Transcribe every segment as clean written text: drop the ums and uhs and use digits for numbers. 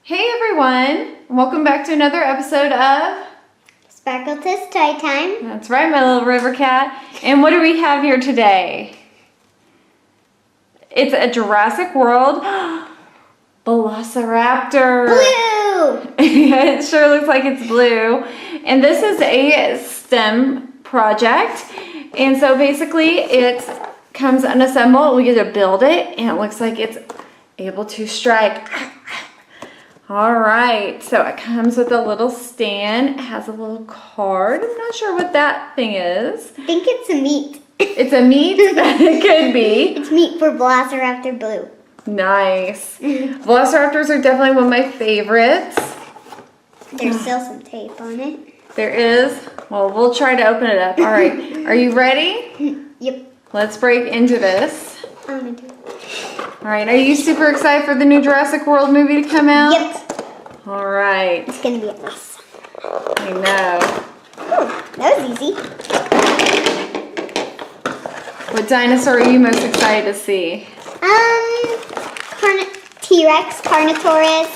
Hey everyone! Welcome back to another episode of Sparkletist Toy Time. That's right, my little river cat. And what do we have here today? It's a Jurassic World Velociraptor. Blue! It sure looks like it's blue. And this is a STEM project. And so basically it comes unassembled. We get to build it and it looks like it's able to strike. All right, so it comes with a little stand. It has a little card. I'm not sure what that thing is. I think it's a meat. It's a meat? It could be. It's meat for Velociraptor Blue. Nice. Velociraptors are definitely one of my favorites. There's still some tape on it. There is. Well, we'll try to open it up. All right, are you ready? Yep. Let's break into this. I'm gonna do it. All right, are you super excited for the new Jurassic World movie to come out? Yep. All right. It's gonna be awesome. I know. Oh, that was easy. What dinosaur are you most excited to see? T-Rex, Carnotaurus,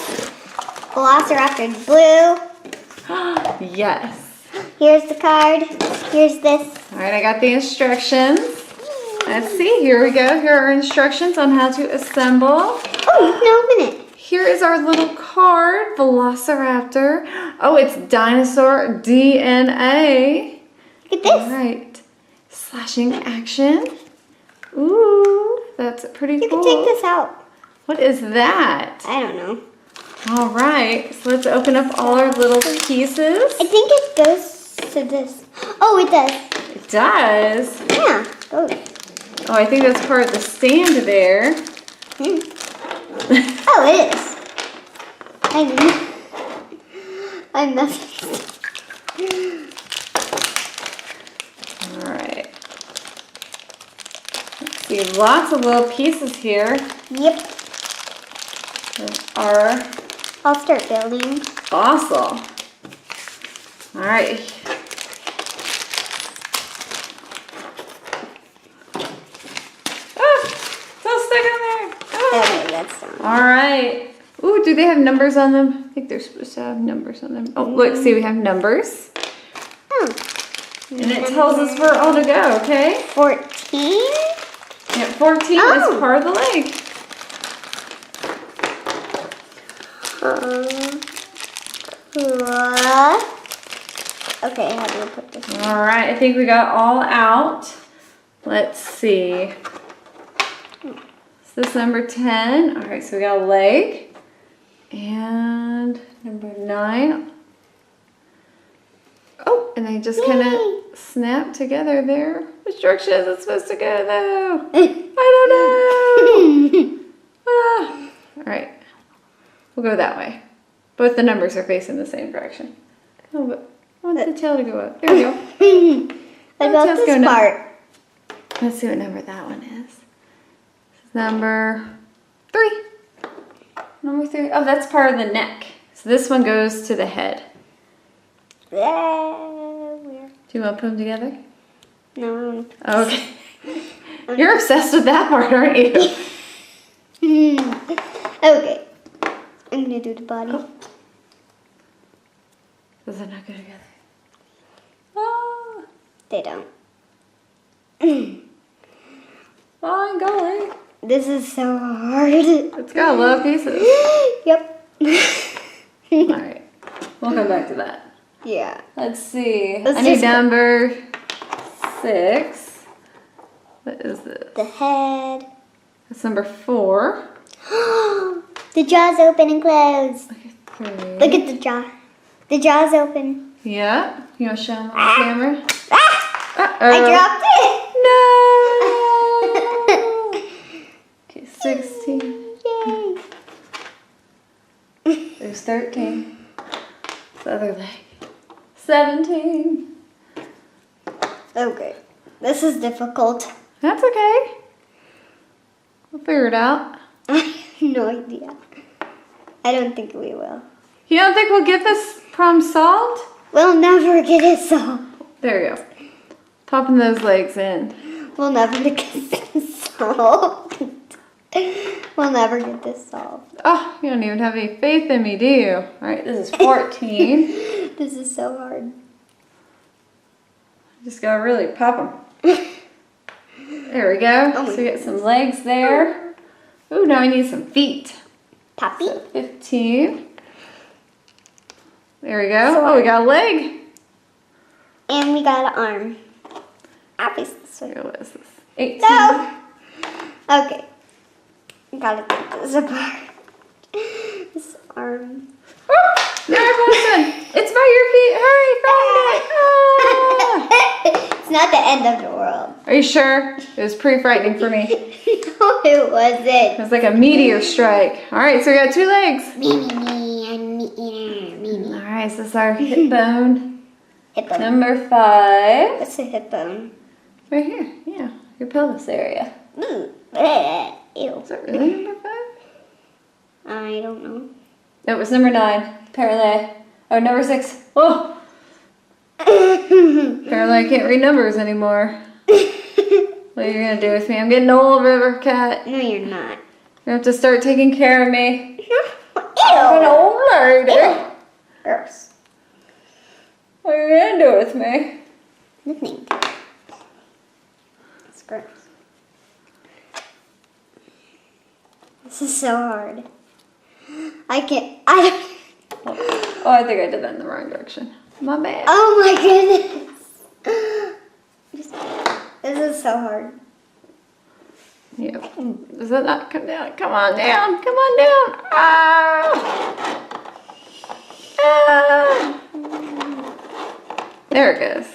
Velociraptor Blue. Yes. Here's the card. Here's this. All right, I got the instructions. Let's see, here we go. Here are instructions on how to assemble. Oh, you can open it. Here is our little card, Velociraptor. Oh, it's dinosaur DNA. Look at this. All right, slashing action. Ooh, that's pretty You cool. can take this out. What is that? I don't know. All right, so let's open up all our little pieces. I think it goes to this. Oh, it does. It does. Yeah, it goes. Oh, I think that's part of the stand there. Oh, it is. I'm nothing. All right. Let's see, lots of little pieces here. Yep. Our I'll start building. fossil. All right. Okay, that's done. All right. Ooh, do they have numbers on them? I think they're supposed to have numbers on them. Oh, look, see, we have numbers. Oh. And it tells us where all to go, okay? 14? Yep, 14 Oh. is part of the leg. Okay, how do I put this? All right, I think we got all out. Let's see. This is number 10. All right, so we got a leg. And number 9. Oh, and they just kind of snap together there. Which direction is it supposed to go, though? I don't know. All right, we'll go that way. Both the numbers are facing the same direction. Oh, but I want the tail to go up. There we go. What about tail's this going up. part? Let's see what number that one is. This is number 3. Number 3. Oh, that's part of the neck. So this one goes to the head. Where? Do you want to put them together? No. Okay. You're obsessed with that part, aren't you? Okay. I'm gonna do the body. Oh. Does it not go together? Oh, They don't. oh golly. This is so hard. It's got a lot of pieces. Yep. All right. We'll come back to that. Yeah. Let's see. Let's I need just go. number 6. What is this? The head. That's number 4. The jaw's open and closed. Okay, 3. Look at the jaw. The jaw's open. Yeah. You want to show them on the camera? Ah! Uh-oh. I dropped it. No. Okay, 16. Yay. There's 13. The other leg. 17. Okay. This is difficult. That's okay. We'll figure it out. I have no idea. I don't think we will. You don't think we'll get this problem solved? We'll never get it solved. There you go. Popping those legs in. We'll never get it solved. We'll never get this solved. Oh, you don't even have any faith in me, do you? All right, this is 14. This is so hard. Just gotta really pop them. There we go. Oh my So we get some legs there. Ooh, now I need some feet. Poppy. So 15. There we go. Oh, we got a leg. And we got an arm. Obviously. What is this? 18. No! Okay. Gotta take this apart. This arm. Oh, there it was. It's by your feet. Hurry, find it. Ah. It's not the end of the world. Are you sure? It was pretty frightening for me. No, it wasn't. It was like a meteor strike. All right, so we got 2 legs. Me. All right, so this is our hip bone. Hip bone. Number 5. What's a hip bone? Right here. Yeah, your pelvis area. Ooh. Bleh. Ew. Is that really number 5? I don't know. No, it was number 9. Apparently. Oh, number 6. Oh! Apparently I can't read numbers anymore. What are you gonna do with me? I'm getting old, River Cat. No, you're not. You have to start taking care of me. Ew. I'm an old lady. Ew. Gross. What are you gonna do with me? Nothing. It's gross. This is so hard. Oh, I think I did that in the wrong direction. My bad. Oh my goodness. This is so hard. Yep. Does that not come down? Come on down. Come on down. Ah. Ah. There it goes.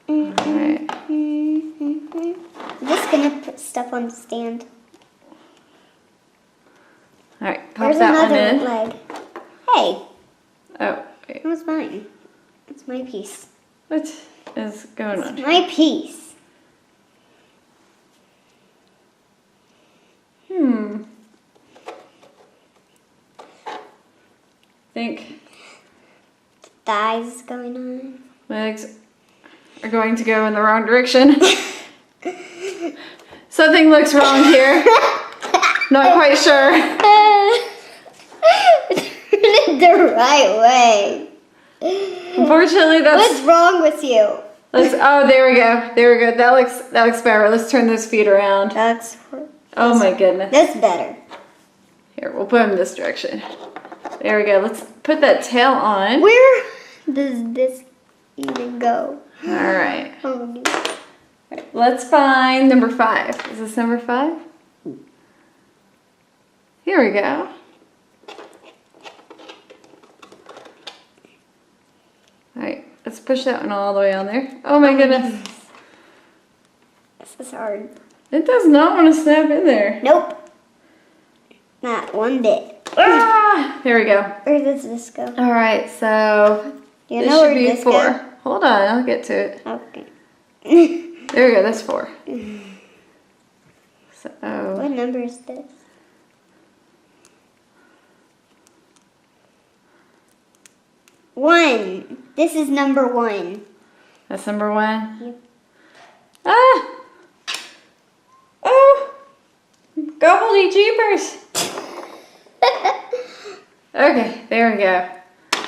Alright. I'm just gonna put stuff on the stand. Alright, pop There's that one another in. leg. Hey, Oh, wait. that was mine. It's my piece. What is going on? My piece. Think Thighs going on. legs are going to go in the wrong direction. Something looks wrong here. Not quite sure. Turn it the right way. Unfortunately, What's wrong with you? oh, there we go. There we go. That looks better. Let's turn those feet around. Oh my goodness. That's better. Here, we'll put them this direction. There we go. Let's put that tail on. Where does this even go? All right. Oh my goodness. Let's find number 5. Is this number 5? Here we go. All right. Let's push that one all the way on there. Oh my goodness. This is hard. It does not want to snap in there. Nope. Not one bit. Ah! There we go. Where does this go? All right. So You this know should where be this 4. goes? Hold on. I'll get to it. Okay. There we go. That's 4. So What number is this? 1. This is number 1. that's number 1. Yep. Ah! Oh! Gobbledy jeepers! Okay, there we go. I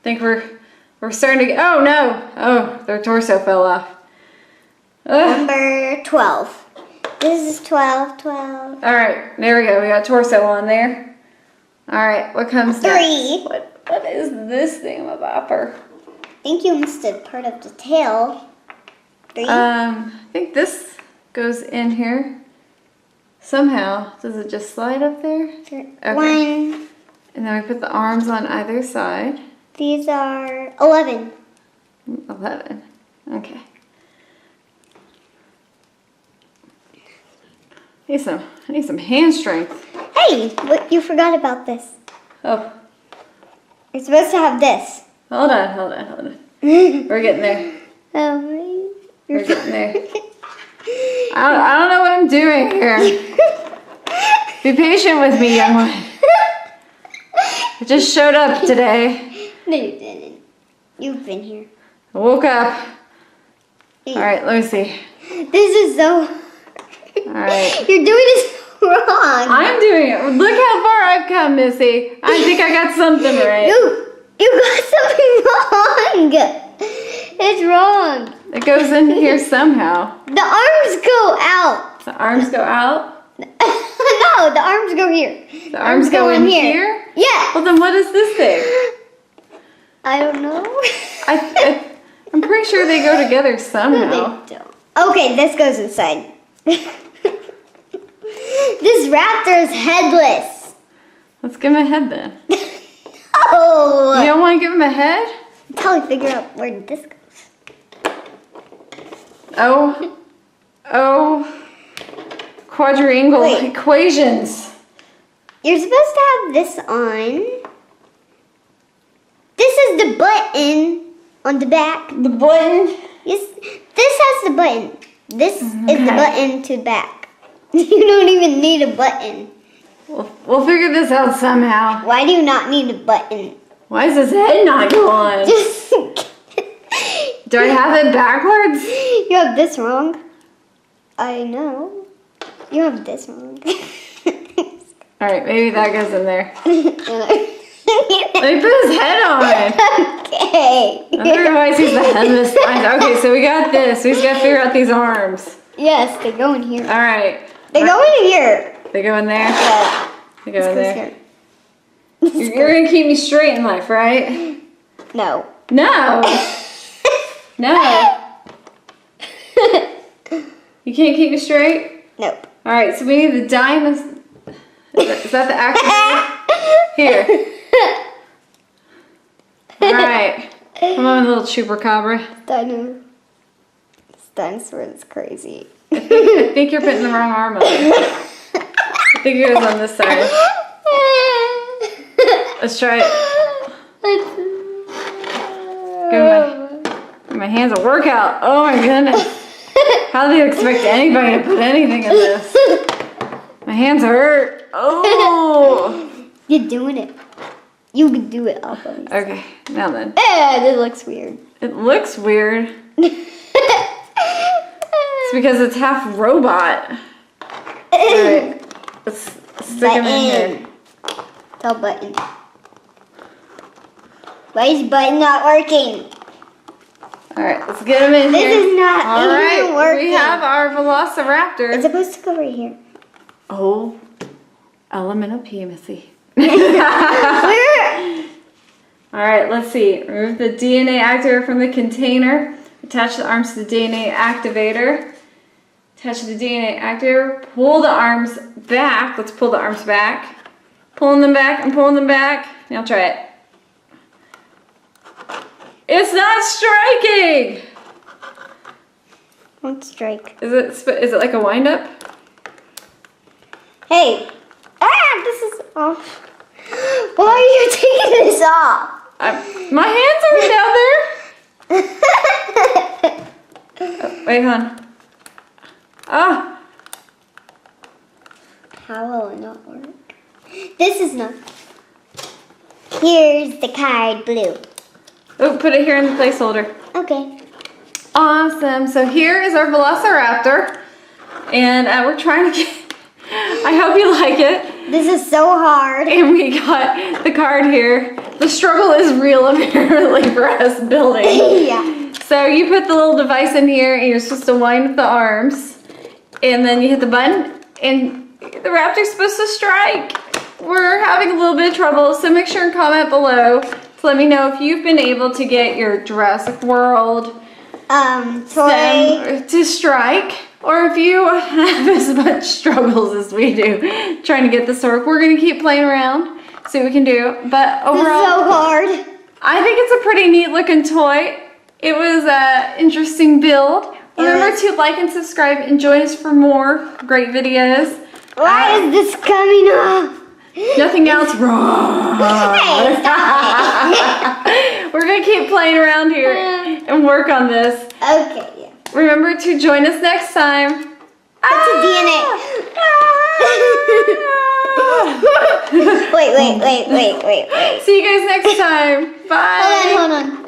think we're starting to get, oh no! Oh, their torso fell off. Ugh. Number 12. This is 12. Alright, there we go. We got torso on there. Alright, what comes 3. next? What is this thingamabopper? I think you missed a part of the tail. 3. I think this goes in here. Somehow. Does it just slide up there? Okay. 1. And then we put the arms on either side. These are 11. 11. Okay. I need some hand strength. Hey, what, you forgot about this. Oh, You're supposed to have this. hold on. We're getting there. Oh, We're getting there. I don't know what I'm doing here. Be patient with me, young one. I just showed up today. No, you didn't. You've been here. I woke up. All right, let me see. This is so... All right. You're doing it so wrong. I'm doing it. Look how far I've come, Missy. I think I got something right. You got something wrong. It's wrong. It goes in here somehow. The arms go out. The arms go out. No, the arms go here. The arms go in here? Yeah. Well, then what is this thing? I don't know. I'm pretty sure they go together No, somehow. they don't. Okay, this goes inside. This raptor is headless. Let's give him a head then. Oh. You don't want to give him a head? Until we figure out where this goes. Oh. Quadrangle equations. You're supposed to have this on. This is the button on the back. The button. Yes, this has the button. This is the button to the back. You don't even need a button. We'll figure this out somehow. Why do you not need a button? Why is his head not going? Just Do I have it backwards? You have this wrong. I know. You have this wrong. All right, maybe that goes in there. Okay. Let me put his head on. Otherwise, he's the headless. Okay, so we got this. We just got to figure out these arms. Yes, they go in here. All right. They go in here. They go in there? Yeah. They go in there. Here. You're going to keep me straight in life, right? No. No. No. You can't keep me straight? Nope. All right, so we need the dinosaur. Is that the activator? Here. All right. Come on, little chupacabra. This dinosaur is crazy. I think you're putting the wrong arm on. I think it goes on this side. Let's try it. My hands a workout. Oh my goodness. How do you expect anybody to put anything in this? My hands hurt. Oh. You're doing it. You can do it, Alphonse. Okay, now then. It looks weird. It looks weird. It's because it's half robot. Alright, let's stick him in here. Tell button. Why is button not working? Alright, let's get him in here. This is not even working. We have our Velociraptor. It's supposed to go right here. Oh, element of P, Missy. Where? Alright, let's see. Remove the DNA activator from the container. Attach the arms to the DNA activator. Attach the DNA activator. Pull the arms back. Let's pull the arms back. Pulling them back and pulling them back. Now try it. It's not striking! Won't strike. Is it like a wind up? Hey! This is off. Why are you taking this off? My hands are down there. Oh, wait, hon. Ah! How will it not work? This is not. Here's the card blue. Oh, put it here in the placeholder. Okay. Awesome. So here is our Velociraptor. And we're trying to get... I hope you like it. This is so hard. And we got the card here. The struggle is real, apparently, for us building. Yeah. So you put the little device in here, and you're supposed to wind up the arms. And then you hit the button, and the raptor's supposed to strike. We're having a little bit of trouble, so make sure and comment below to let me know if you've been able to get your Jurassic World toy to strike, or if you have as much struggles as we do trying to get this to work. We're going to keep playing around, see what we can do. But overall, this is so hard. I think it's a pretty neat looking toy. It was an interesting build. Remember to like and subscribe and join us for more great videos. Why is this coming off? Nothing else wrong. Hey, stop it. We're going to keep playing around here and work on this. Okay, yeah. Remember to join us next time. That's a DNA. Wait. See you guys next time. Bye. Hold on.